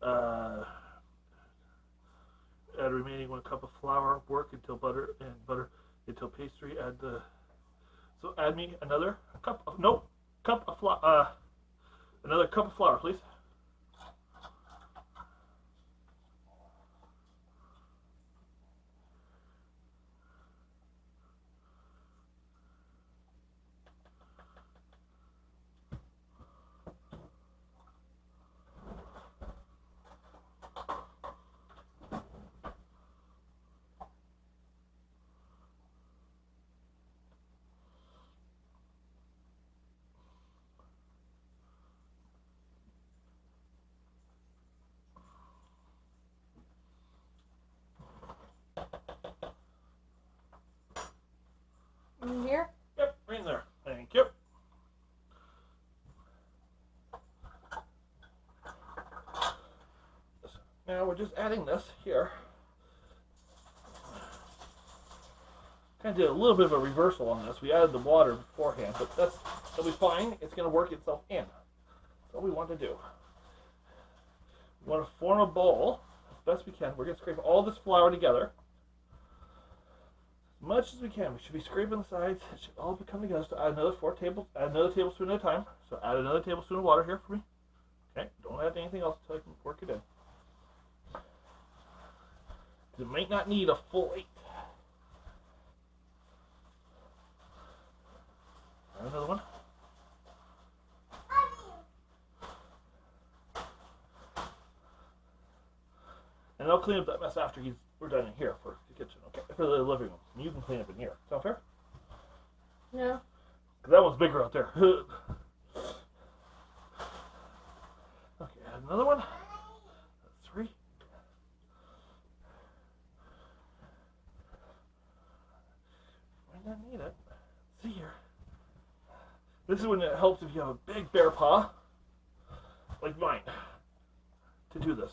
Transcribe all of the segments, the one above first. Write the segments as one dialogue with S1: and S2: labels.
S1: Uh, add remaining 1 cup of flour. Work until butter until pastry. Add the so add me another cup of cup of flour. Another cup of flour, please.
S2: In here?
S1: Yep, right in there. Thank you. Now we're just adding this here. Kind of did a little bit of a reversal on this. We added the water beforehand, but that'll be fine. It's going to work itself in. That's all we want to do. We want to form a bowl as best we can. We're going to scrape all this flour together. As much as we can. We should be scraping the sides. It should all come together. So add another tablespoon at a time. So add another tablespoon of water here for me. Okay, don't add anything else until I can work it in. It might not need a full 8. Add another one. And I'll clean up that mess after we're done in here for the kitchen, okay? For the living room. You can clean up in here. Sound fair?
S2: No.
S1: Because that one's bigger out there. Okay, add another one. That's 3. Might not need it. Let's see here. This is when it helps if you have a big bear paw, like mine, to do this.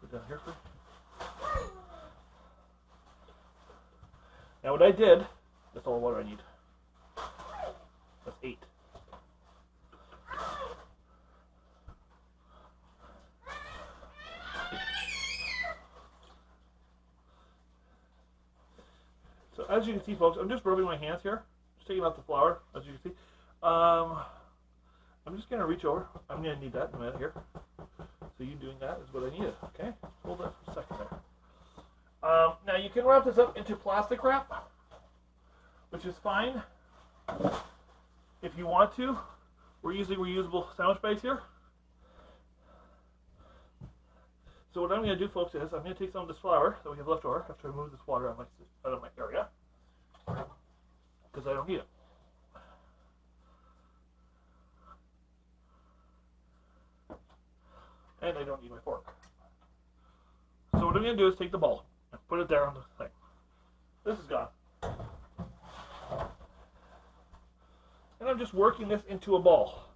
S1: Put it down here for you. Now what I did, that's all the water I need. That's 8. So as you can see, folks, I'm just rubbing my hands here, just taking out the flour, as you can see. I'm just going to reach over. I'm going to need that in a minute here. So you doing that is what I needed, okay? Hold that for a second there. Now you can wrap this up into plastic wrap, which is fine if you want to. We're using reusable sandwich bags here. So what I'm going to do, folks, is I'm going to take some of this flour that we have left over after I remove this water out of my area, because I don't need it. And I don't need my fork. So what I'm going to do is take the bowl and put it there on the thing. This is gone. And I'm just working this into a ball.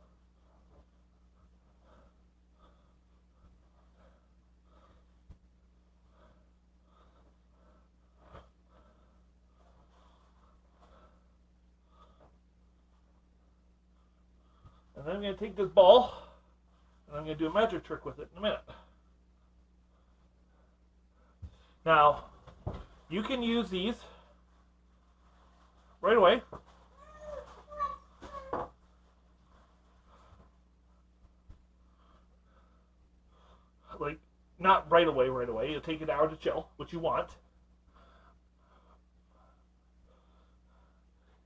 S1: And then I'm going to take this ball and I'm going to do a magic trick with it in a minute. Now, you can use these right away. Like, not right away. It'll take an hour to chill, which you want.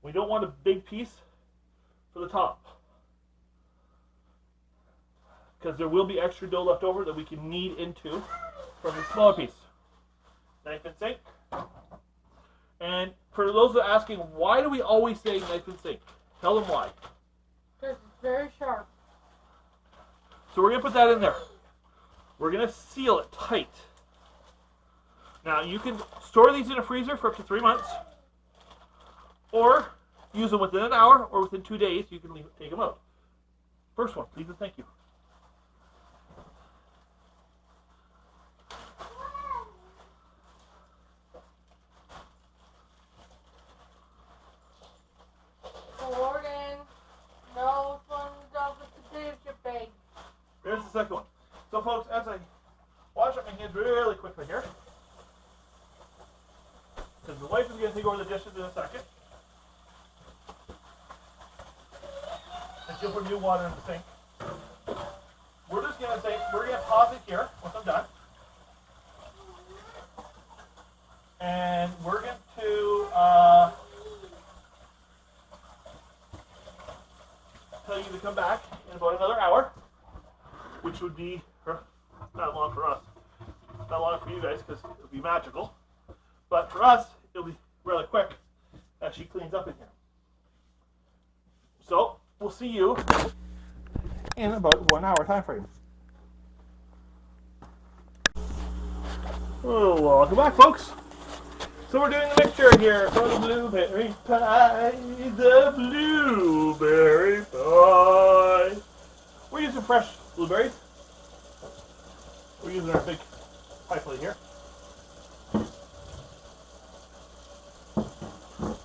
S1: We don't want a big piece for the top, because there will be extra dough left over that we can knead into from a smaller piece. Knife and sink. And for those that are asking, why do we always say knife and sink? Tell them why.
S2: Because it's very sharp.
S1: So we're going to put that in there. We're going to seal it tight. Now you can store these in a freezer for up to 3 months, or use them within an hour, or within 2 days. You can take them out. First one, please and thank you.
S2: Morgan.
S1: the second one. So folks, as I wash up my hands really quickly here, because the wife is going to take over the dishes in a second. And she'll put new water in the sink. We're just going to say, we're going to pause it here once I'm done. And we're going to tell you to come back in about another hour, which would be not long for us, not long for you guys because it'll be magical. But for us, it'll be rather quick as she cleans up in here. So we'll see you in about 1 hour time frame. Oh, welcome back, folks. So we're doing the mixture here for the blueberry pie, the blueberry pie. We're using fresh blueberries. We're using our big pie plate here.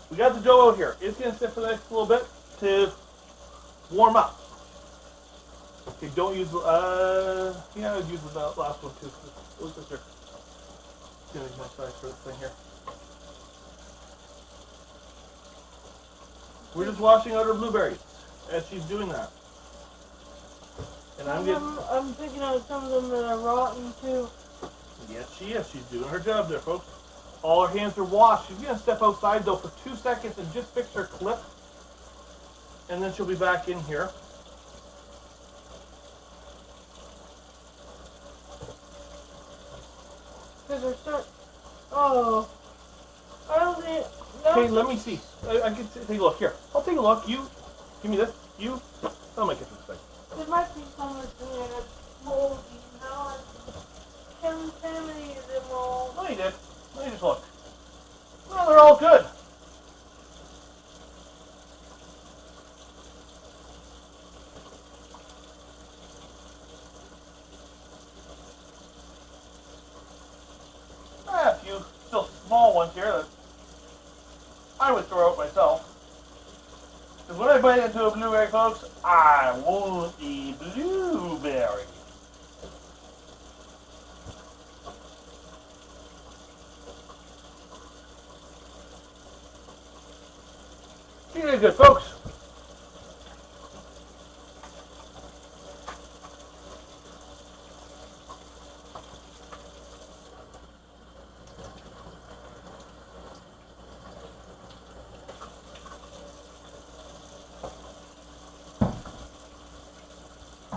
S1: We got the dough out here. It's going to sit for the next little bit to warm up. Okay, don't use, yeah, I would use the last one too. Look at this here. It's going to be my size for this thing here. We're just washing out her blueberries as she's doing that. And
S2: I'm picking out some of them that are rotten too.
S1: Yes, she is. She's doing her job there, folks. All her hands are washed. She's going to step outside, though, for 2 seconds and just fix her clip. And then she'll be back in here.
S2: Because they're start. Oh. I don't think. No.
S1: Okay, let me see. I can take a look. Here. I'll take a look. You. Give me this. You. I'll make it this thing.
S2: There might be some that's in there that's moldy. Now I've contaminated them all.
S1: No, you did. Let me just look. Well, they're all good. A few still small ones here that I would throw out myself. Because when I bite into a blueberry, folks, I want a blueberry. Very good, folks.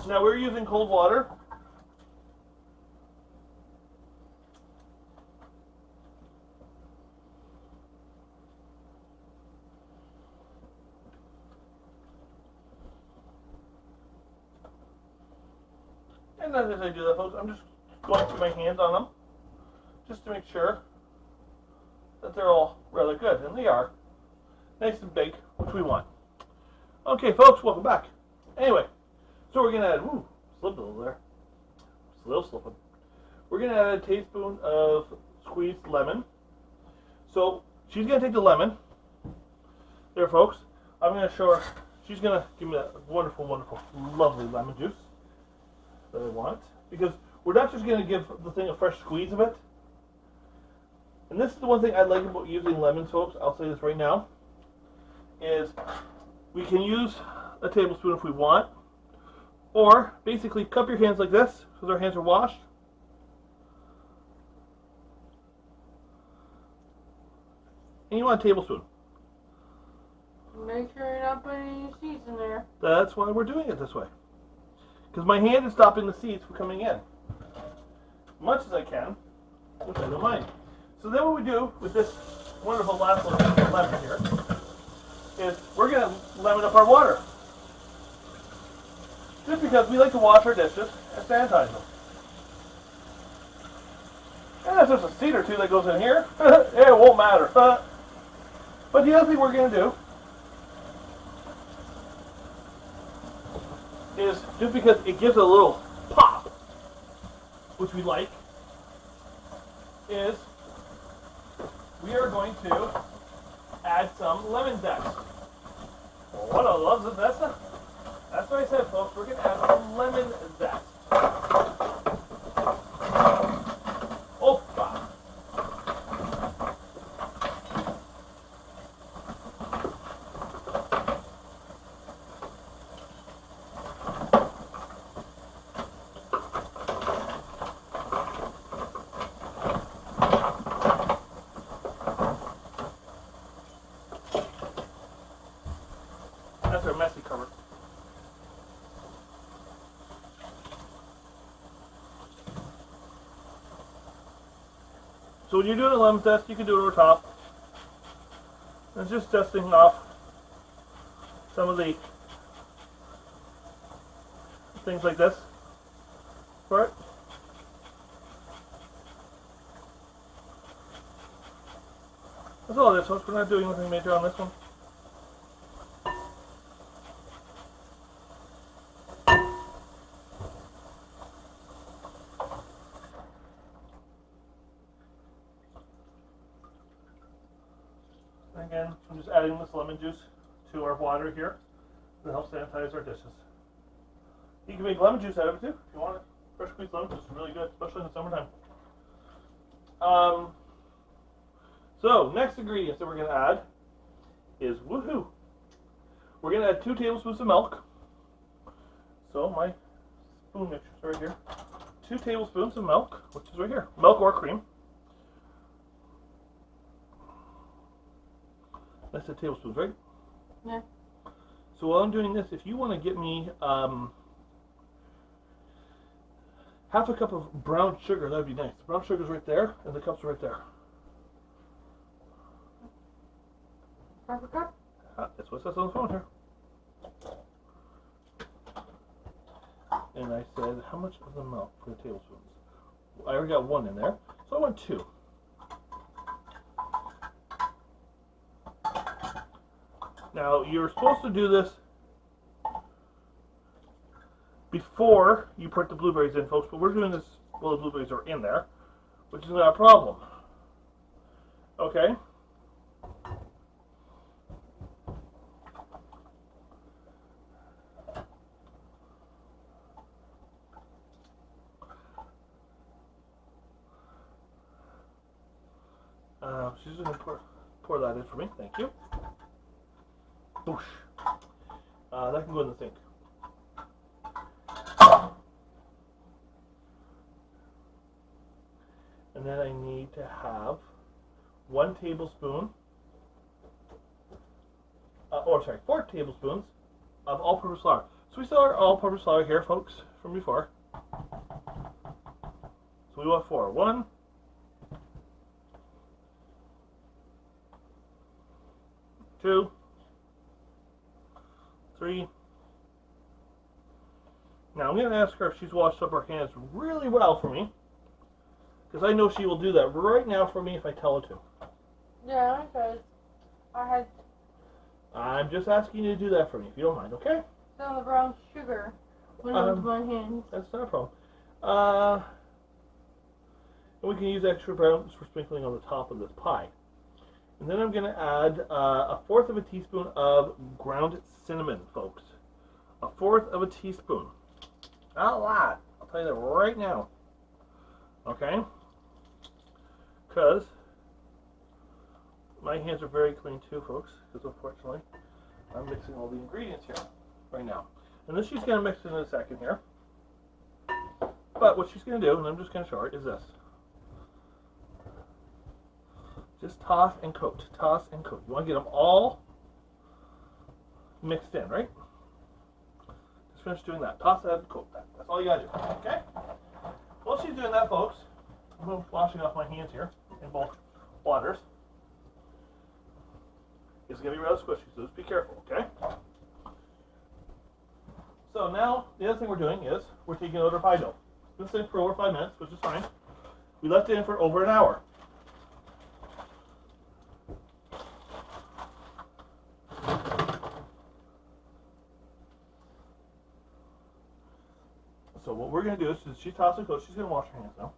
S1: Now we're using cold water. And then as I do that, folks, I'm just going through my hands on them just to make sure that they're all rather good. And they are. Nice and big, which we want. Okay, folks, welcome back. Anyway. So we're going to add, slipped a little there. Still slipping. We're going to add a teaspoon of squeezed lemon. So she's going to take the lemon. There, folks. I'm going to show her. She's going to give me that wonderful, wonderful, lovely lemon juice that I want. Because we're not just going to give the thing a fresh squeeze of it. And this is the one thing I like about using lemons, folks. I'll say this right now. Is we can use a tablespoon if we want. Or, basically, cup your hands like this, because our hands are washed. And you want a tablespoon.
S2: Make sure you're not putting any seeds in there.
S1: That's why we're doing it this way. Because my hand is stopping the seeds from coming in. As much as I can, which I don't mind. So then what we do with this wonderful last little lemon here, is we're going to lemon up our water. Just because we like to wash our dishes and sanitize them. And if there's a seed or two that goes in here, it won't matter. But the other thing we're going to do is, just because it gives it a little pop, which we like, is we are going to add some lemon zest. Well, what a love zest. That's what I said, folks. We're going to add some lemon zest. Opa! That's our messy cover. So when you're doing a lemon test, you can do it over top. It's just testing off some of the things like this for it. That's all it is, folks. We're not doing anything major on this one. Again, I'm just adding this lemon juice to our water here to help sanitize our dishes. You can make lemon juice out of it too if you want it. Fresh squeezed lemon juice is really good, especially in the summertime. So, next ingredients that we're going to add is woohoo. We're going to add 2 tablespoons of milk. So, my spoon mixture is right here. 2 tablespoons of milk, which is right here. Milk or cream. That's the tablespoons, right?
S2: Yeah.
S1: So while I'm doing this, if you want to get me half a cup of brown sugar, that'd be nice. The brown sugar's right there, and the cup's right there.
S2: Half a cup?
S1: That's what it says on the phone here. And I said, how much of the milk for the tablespoons? I already got 1 in there, so I want 2. Now, you're supposed to do this before you put the blueberries in, folks, but we're doing this while the blueberries are in there, which is not a problem. Okay? She's going to pour that in for me. Thank you. Boosh. That can go in the sink. And then I need to have 1 tablespoon, 4 tablespoons of all-purpose flour. So we sell our all-purpose flour here, folks, from before. So we want 4. 1, 2, 3. Now I'm going to ask her if she's washed up her hands really well for me, because I know she will do that right now for me if I tell her to.
S2: Yeah, because
S1: I'm just asking you to do that for me, if you don't mind, okay?
S2: some of the brown sugar went onto my hands.
S1: That's not a problem. And we can use extra browns for sprinkling on the top of this pie. And then I'm going to add 1/4 of a teaspoon of ground cinnamon, folks. 1/4 of a teaspoon. Not a lot. I'll tell you that right now. Okay? Because my hands are very clean too, folks. Because unfortunately, I'm mixing all the ingredients here right now. And then she's going to mix it in a second here. But what she's going to do, and I'm just going to show her, is this. Just toss and coat. Toss and coat. You want to get them all mixed in, right? Just finish doing that. Toss that and coat that. That's all you got to do. Okay? While she's doing that, folks, I'm washing off my hands here in both waters. It's going to be rather squishy, so just be careful, okay? So now, the other thing we're doing is we're taking out our pie dough. It's been sitting for over 5 minutes, which is fine. We left it in for over an hour. So what we're going to do is, she tosses and coats, she's going to wash her hands now.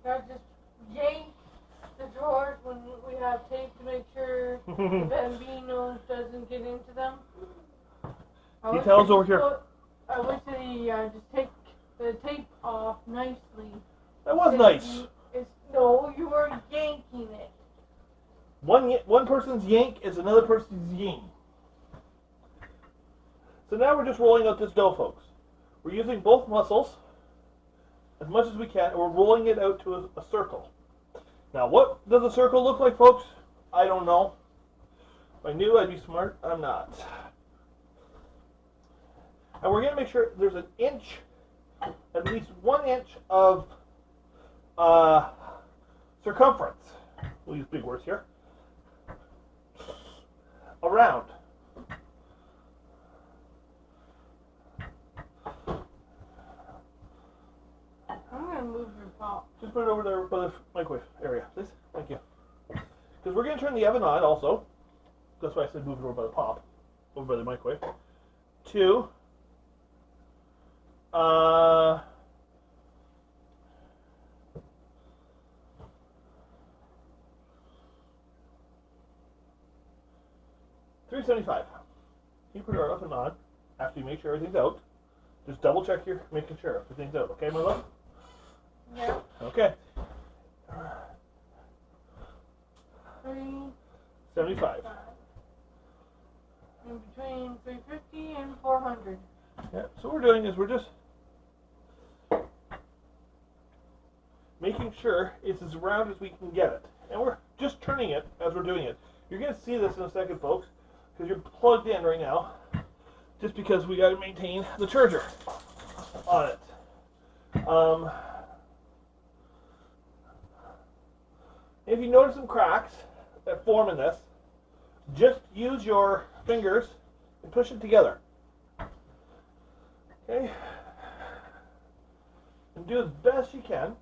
S2: I just yank the drawers when we have tape to make sure the Bambino doesn't get into them.
S1: Details over here.
S2: I wish they just take the tape off nicely.
S1: That was nice.
S2: No, you were yanking it.
S1: One person's yank is another person's ying. So now we're just rolling out this dough, folks. We're using both muscles as much as we can, and we're rolling it out to a circle. Now, what does a circle look like, folks? I don't know. If I knew, I'd be smart. I'm not. And we're going to make sure there's an inch, at least 1 inch of circumference. We'll use big words here. Around.
S2: I'm going to move your pot.
S1: Just put it over there by the microwave area, please. Thank you. Because we're going to turn the oven on also. That's why I said move it over by the pop. Over by the microwave. To 375. You put our oven on after you make sure everything's out. Just double check you're making sure everything's out. Okay, my love?
S2: Yeah.
S1: Okay.
S2: 375.
S1: 75.
S2: In between 350 and 400.
S1: Yeah, so what we're doing is we're just making sure it's as round as we can get it. And we're just turning it as we're doing it. You're going to see this in a second, folks, because you're plugged in right now, just because we got to maintain the charger on it. If you notice some cracks that form in this, just use your fingers and push it together. Okay? And do as best you can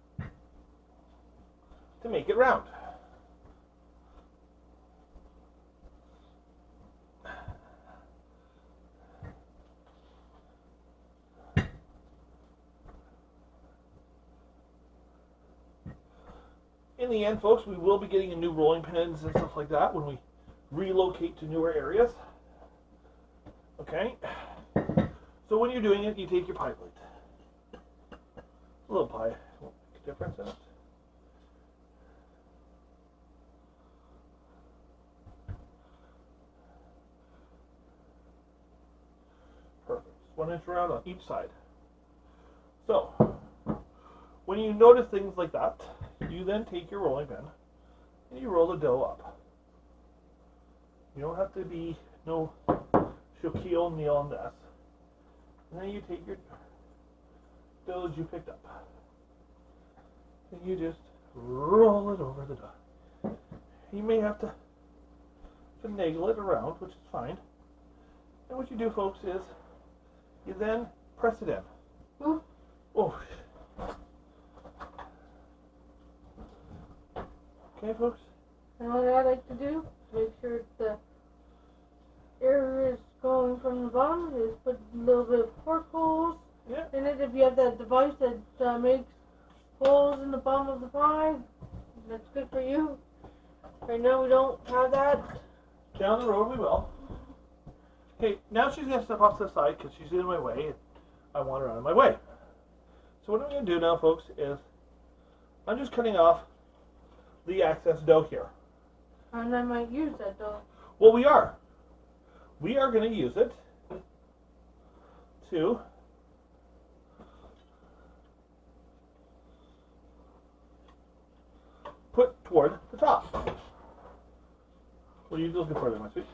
S1: to make it round. In the end, folks, we will be getting a new rolling pins and stuff like that when we relocate to newer areas. Okay? So when you're doing it, you take your pie plate. A little pie won't make a difference in it. Perfect. 1 inch round on each side. So, when you notice things like that, you then take your rolling pin and you roll the dough up. You don't have to be no Shaquille O'Neal on this. And then you take your dough that you picked up and you just roll it over the dough. You may have to finagle it around, which is fine. And what you do, folks, is you then press it in.
S2: Ooh.
S1: Oh. Okay, folks?
S2: And what I like to do, make sure the air is going from the bottom, is put a little bit of fork holes in it. If you have that device that makes holes in the bottom of the pie, that's good for you. Right now we don't have that.
S1: Down the road we will. Okay, now she's going to step off to the side because she's in my way and I want her out of my way. So what I'm going to do now, folks, is I'm just cutting off the excess dough here.
S2: And I might use that dough.
S1: Well, we are. We are going to use it to put toward the top. What are you looking for there, my sweet?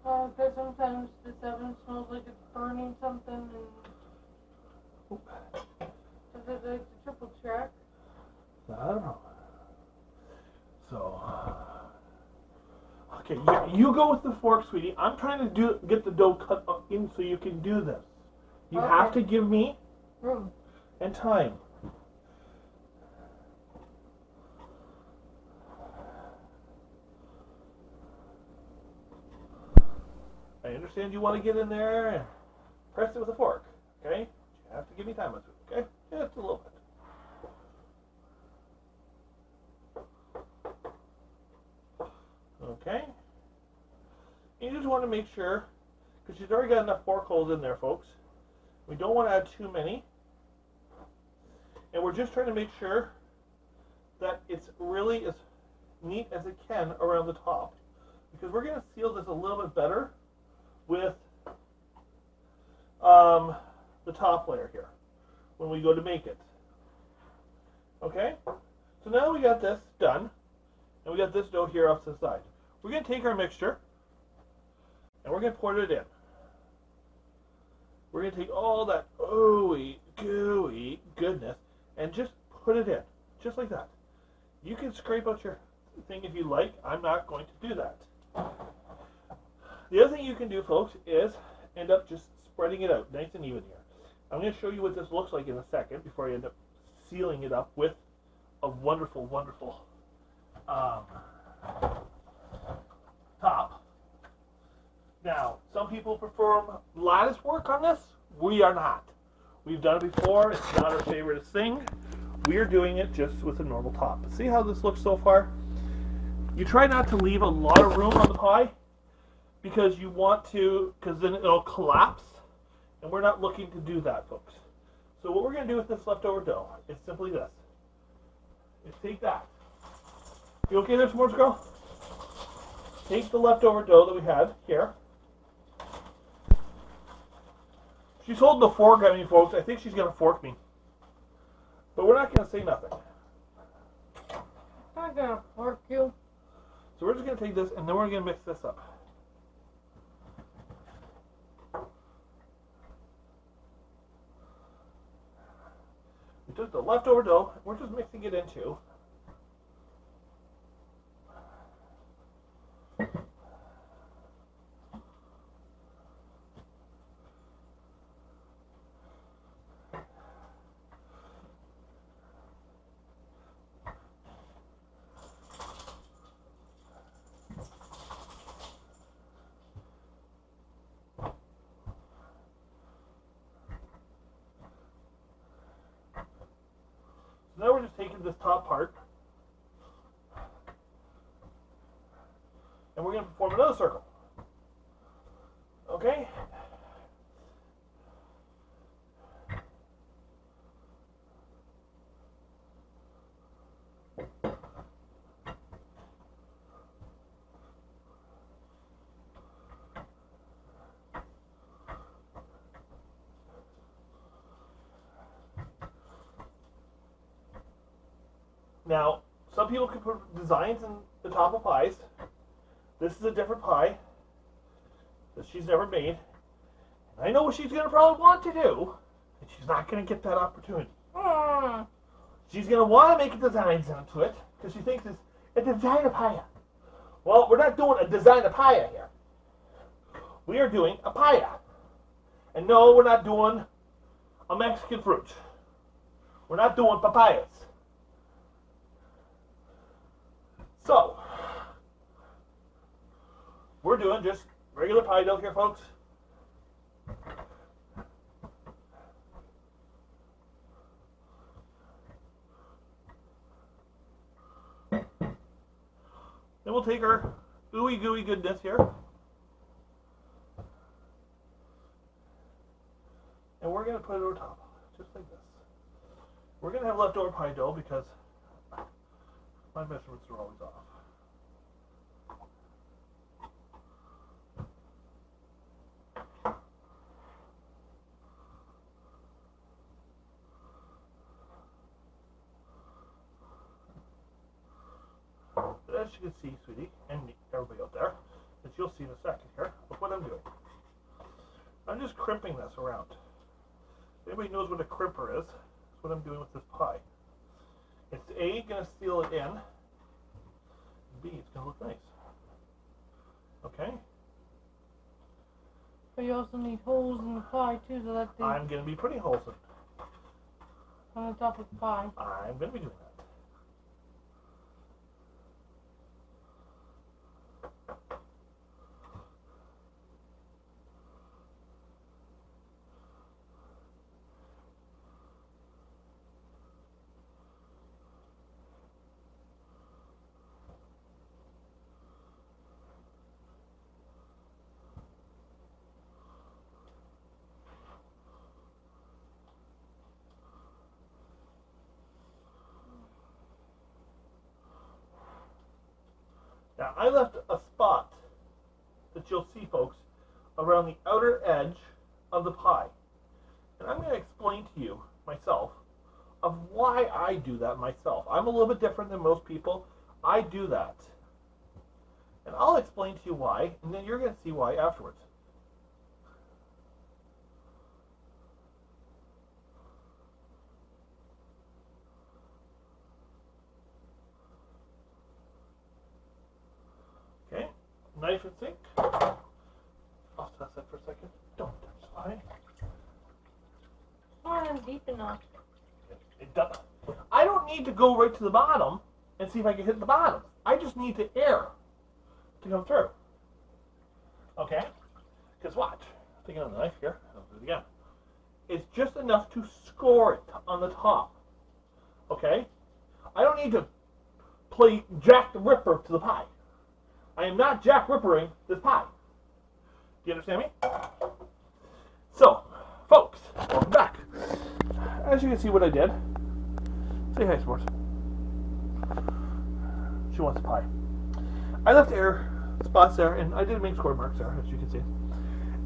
S2: Because sometimes this oven smells like it's burning something, and is it like the triple track?
S1: I don't know. So, okay, you go with the fork, sweetie. I'm trying to get the dough cut up in so you can do this. You have to give me
S2: room
S1: and time. I understand you want to get in there and press it with a fork, okay? You have to give me time with it, okay? Just a little bit. want to make sure, because she's already got enough fork holes in there, folks. We don't want to add too many. And we're just trying to make sure that it's really as neat as it can around the top. Because we're going to seal this a little bit better with the top layer here when we go to make it. Okay? So now we got this done, and we got this dough here off to the side. We're going to take our mixture, and we're going to pour it in. We're going to take all that ooey, gooey goodness and just put it in, just like that. You can scrape out your thing if you like. I'm not going to do that. The other thing you can do, folks, is end up just spreading it out nice and even here. I'm going to show you what this looks like in a second before I end up sealing it up with a wonderful, wonderful top. Now, some people prefer lattice work on this. We are not. We've done it before. It's not our favorite thing. We're doing it just with a normal top. But see how this looks so far? You try not to leave a lot of room on the pie because you want to, because then it'll collapse. And we're not looking to do that, folks. So what we're going to do with this leftover dough is simply this. Is take that. You okay there, S'mores Girl? Take the leftover dough that we had here. She's holding the fork at me, folks. I think she's going to fork me. But we're not going to say nothing.
S2: I'm not going to fork you.
S1: So we're just going to take this and then we're going to mix this up. We took the leftover dough. We're just mixing it into now we're just taking this top part and we're going to form another circle. Okay? Now, some people can put designs in the top of pies. This is a different pie that she's never made. And I know what she's going to probably want to do, and she's not going to get that opportunity. She's going to want to make designs into it, because she thinks it's a design of pie. Well, we're not doing a design of pie here. We are doing a pie. And no, we're not doing a Mexican fruit. We're not doing papayas. So, we're doing just regular pie dough here, folks. Then we'll take our ooey gooey goodness here. And we're going to put it over top, just like this. We're going to have leftover pie dough because my measurements are always off. But as you can see, sweetie, and everybody out there, as you'll see in a second here, look what I'm doing. I'm just crimping this around. If anybody knows what a crimper is, that's what I'm doing with this pie. It's A, going to seal it in, and B, it's going to look nice. Okay?
S2: But you also need holes in the pie too, so that they
S1: I'm going to be putting holes in it.
S2: on the top of the pie.
S1: I'm going to be doing that. Now, I left a spot that you'll see, folks, around the outer edge of the pie. And I'm going to explain to you, myself, of why I do that myself. I'm a little bit different than most people. I do that. And I'll explain to you why, and then you're going to see why afterwards. Okay, knife and sink. I'll toss that for a second. Don't touch the pie.
S2: I'm deep enough.
S1: It does. I don't need to go right to the bottom and see if I can hit the bottom. I just need the air to come through. Okay? Because watch. Taking on the knife here. I'll do it again. It's just enough to score it on the top. Okay? I don't need to play Jack the Ripper to the pie. I am not Jack Rippering this pie. Do you understand me? So, folks, welcome back. As you can see what I did. Say hi, S'mores. She wants a pie. I left air spots there, and I did make score marks there, as you can see.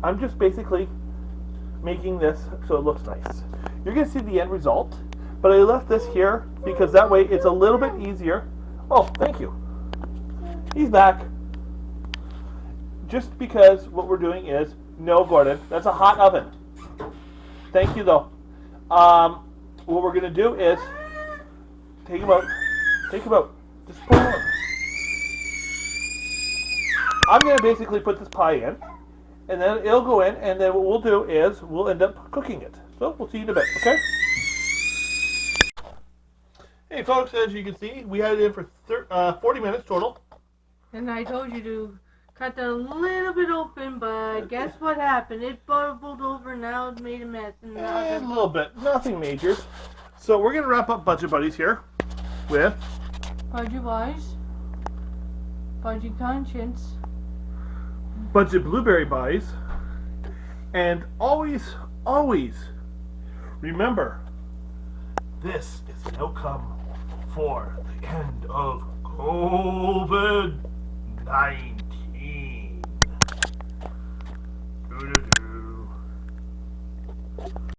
S1: I'm just basically making this so it looks nice. You're going to see the end result, but I left this here because that way it's a little bit easier. Oh, thank you. He's back. Just because what we're doing is, no, Gordon, that's a hot oven. Thank you, though. What we're going to do is take him out. Take him out. Just pull him out. I'm going to basically put this pie in, and then it'll go in, and then what we'll do is we'll end up cooking it. So we'll see you in a bit, okay? Hey, folks, as you can see, we had it in for 40 minutes total.
S2: And I told you to cut that a little bit open, but guess what happened? It bubbled over, now it made a mess. And
S1: A little bit. Nothing major. So we're going to wrap up Budget Buddies here with
S2: Budget Wise, Budget Conscience,
S1: Budget Blueberry Buys, and always, always remember, this is an outcome for the end of COVID-19.